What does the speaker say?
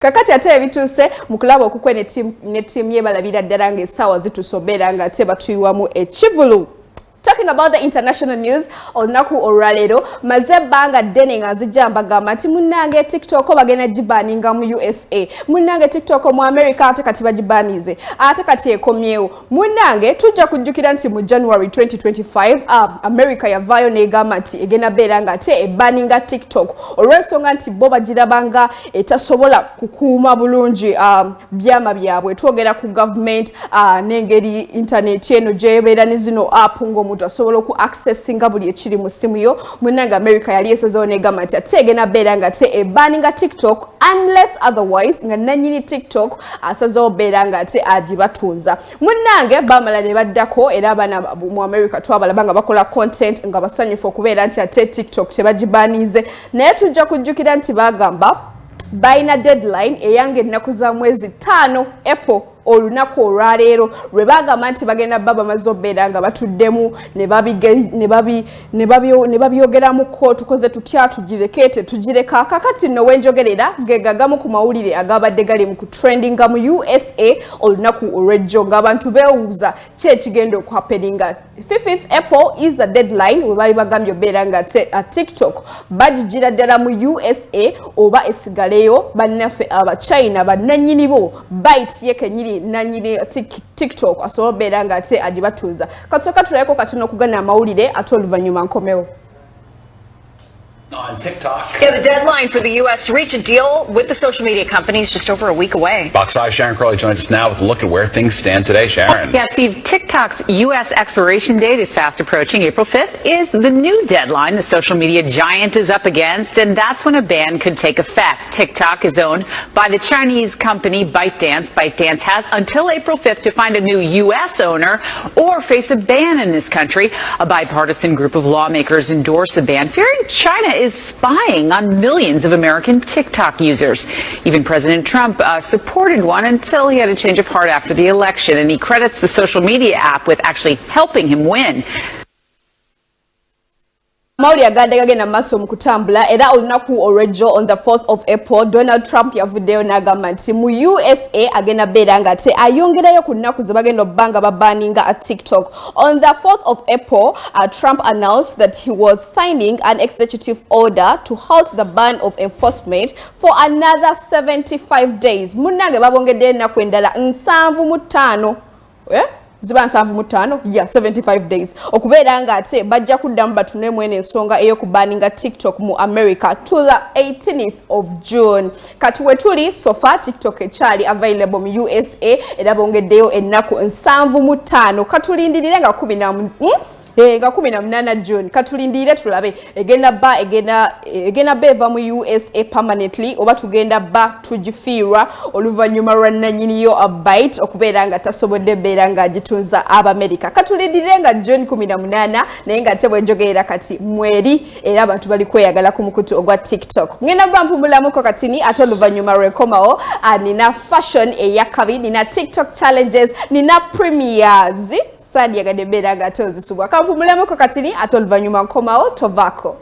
Kakati ate ebituse mukulaba okukwe ne team yebalabira ddala ng'essaawa zitusobera nga ate batuyiwamu ekivulu. Talking about the international news, olunaku olwaleero maze ebbanga ddene nga nzijja mbagamba nti munnange TikTok bagenda gibaninga mu USA, munnange TikTok mu America ate kati bagibanize, ate kati ekomyewo. Munnange tujja kujjukira nti mu January 2025 America yavaayo n'egamba nti egenda beera nga ate ebbaninga TikTok olw'ensonga nti bo bagirabanga etasobola kukuuma bulungi byama byabwe. Twogera ku government n'engeri internet eno gyebeera ne zino app omuntu asobola oku accessinga buli ekiri mu simu yo. Munnange America yali esazeewo n'egamba nti ate egenda beera nga ate ebbaninga TikTok unless otherwise nga nannyini TikTok asazeewo beera nga ate agibatunza. Munnange bamala ne baddako era abaana mu America twabalaba nga bakola content nga basanyufu okubeera nti ate TikTok tebagibanize, naye tujja kujjukira nti bagamba balina deadline eyange ennaku za mwezi 5 April olunaku olwaleero lwe bagamba nti bagenda baba bamaze obeera nga batuddemu ne babyogeramu ko tukoze tutya tugirekete tugireka. Kakati nno wenjogerera gegagamu ku mawulire agabadde gali mu trendinga mu USA olunaku olw'ejjo ng'abantu beewuuza ki ekigenda okuhappeninga. 5th April is the deadline we bali bagambye obeera nga TikTok bagigira ddala mu USA oba esigaleyo bannaffe abachina bannannyini bo bite yekenyiri nanyine TikTok asobola beera nga ate agibatuuza. Katusoka tulayeko katono okugana amawulire ate oluvannyuma nkomewo. On TikTok. Yeah, the deadline for the U.S. to reach a deal with the social media companies just over a week away. Fox 5's Sharon Crowley joins us now with a look at where things stand today. Sharon. Yeah, Steve, TikTok's U.S. expiration date is fast approaching. April 5th is the new deadline the social media giant is up against, and that's when a ban could take effect. TikTok is owned by the Chinese company ByteDance. ByteDance has until April 5th to find a new U.S. owner or face a ban in this country. A bipartisan group of lawmakers endorse a ban, fearing China is spying on millions of American TikTok users. Even President Trump supported one until he had a change of heart after the election, and he credits the social media app with actually helping him win. Mawuli agadde gagenda maaso mu kutambula era olunaku olw'ejjo on the 4th of April Donald Trump yavuddeyo n'agamba nti mu USA agenda beera nga ate ayongerayo ku nnaku ze bagenda obbanga babaninga at TikTok. On the 4th of April, Trump announced that he was signing an executive order to halt the ban of enforcement for another 75 days. Munnange babongedde ennaku endala 75. Ziba 75 ya 75 days okubeera nga ate bajja kuddamu batune mwene ensonga ey'okubaninga TikTok mu America to the 18th of June. Kati we tuli so far TikTok ekyali available mu USA era bongeddeyo ennaku 75. Katulindirire nga 18 June katulindire tulabe egenda beva mu USA permanently oba tugenda ba tugifiirwa oluvannyuma lwa nannyiniyo Byte okubeera nga tasobodde beera nga agitunza Abamerica. Katulindire nga June 18 naye nga ate bwenjogerera kati mweri era abantu bali kweyagala ku mukutu ogwa TikTok. Ngenda bampumulamuko katini ate oluvannyuma lwenkomawo nina fashion eyakabi, nina TikTok challenges, nina premieres sadi yagadde beera nga ate ozisubwa. Kampumulamuko katini ate oluvannyuma nkomawo tovako.